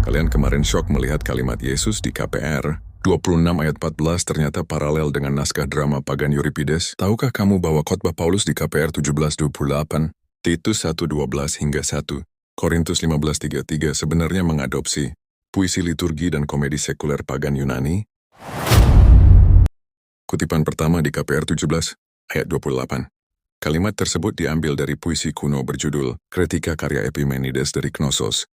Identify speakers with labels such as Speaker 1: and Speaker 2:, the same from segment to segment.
Speaker 1: Kalian kemarin syok melihat kalimat Yesus di KPR 26 ayat 14 ternyata paralel dengan naskah drama pagan Euripides. Tahukah kamu bahwa khotbah Paulus di KPR 17:28, Titus 1:12 hingga 1, Korintus 15:33 sebenarnya mengadopsi puisi liturgi dan komedi sekuler pagan Yunani? Kutipan pertama di KPR 17 ayat 28. Kalimat tersebut diambil dari puisi kuno berjudul Kritika karya Epimenides dari Knossos.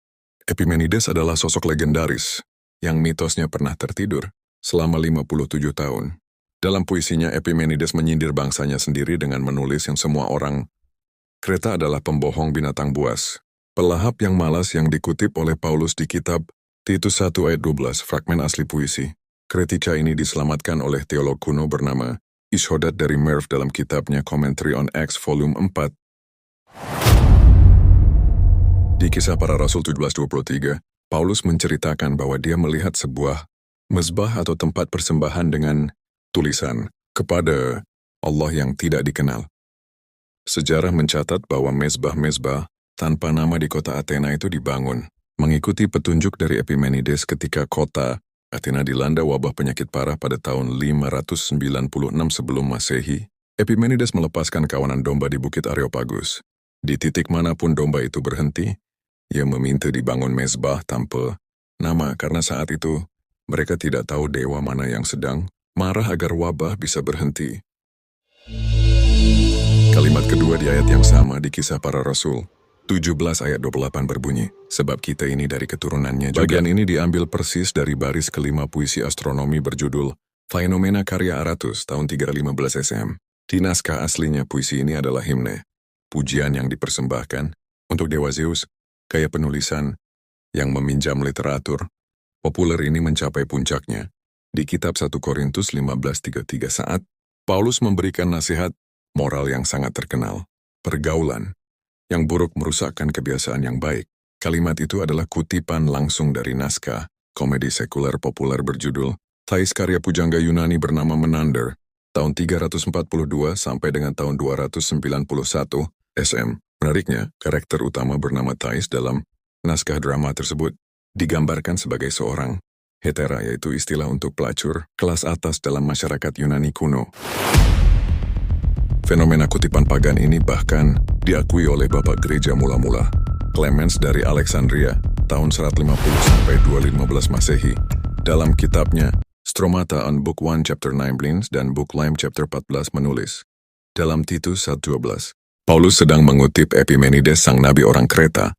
Speaker 1: Epimenides adalah sosok legendaris yang mitosnya pernah tertidur selama 57 tahun. Dalam puisinya, Epimenides menyindir bangsanya sendiri dengan menulis yang semua orang Kreta adalah pembohong binatang buas, pelahap yang malas yang dikutip oleh Paulus di kitab Titus 1 ayat 12, fragmen asli puisi. Kritika ini diselamatkan oleh teolog kuno bernama Ishodat dari Merv dalam kitabnya Commentary on Acts volume 4. Di Kisah Para Rasul 17:23, Paulus menceritakan bahwa dia melihat sebuah mezbah atau tempat persembahan dengan tulisan, kepada Allah yang tidak dikenal. Sejarah mencatat bahwa mezbah-mezbah tanpa nama di kota Athena itu dibangun, mengikuti petunjuk dari Epimenides ketika kota Athena dilanda wabah penyakit parah pada tahun 596 sebelum Masehi. Epimenides melepaskan kawanan domba di Bukit Areopagus. Di titik manapun domba itu berhenti, ia meminta dibangun mezbah tanpa nama karena saat itu mereka tidak tahu dewa mana yang sedang marah agar wabah bisa berhenti. Kalimat kedua di ayat yang sama di Kisah Para Rasul 17 ayat 28 berbunyi, sebab kita ini dari keturunannya juga. Bagian ini diambil persis dari baris kelima puisi astronomi berjudul Phaenomena karya Aratus tahun 315 SM. Di naskah aslinya puisi ini adalah himne, pujian yang dipersembahkan untuk Dewa Zeus. Gaya penulisan yang meminjam literatur populer ini mencapai puncaknya di kitab 1 Korintus 15:33 saat Paulus memberikan nasihat moral yang sangat terkenal. Pergaulan yang buruk merusakkan kebiasaan yang baik. Kalimat itu adalah kutipan langsung dari naskah komedi sekuler populer berjudul Thais karya pujangga Yunani bernama Menander tahun 342 sampai dengan tahun 291 SM. Menariknya, karakter utama bernama Thais dalam naskah drama tersebut digambarkan sebagai seorang hetera, yaitu istilah untuk pelacur kelas atas dalam masyarakat Yunani kuno. Fenomena kutipan pagan ini bahkan diakui oleh Bapak Gereja mula-mula, Clemens dari Alexandria, tahun 150 sampai 215 Masehi, dalam kitabnya Stromata on Book 1 Chapter 9 dan Book Lime Chapter 14 menulis, dalam Titus 1:12, Paulus sedang mengutip Epimenides sang nabi orang Kreta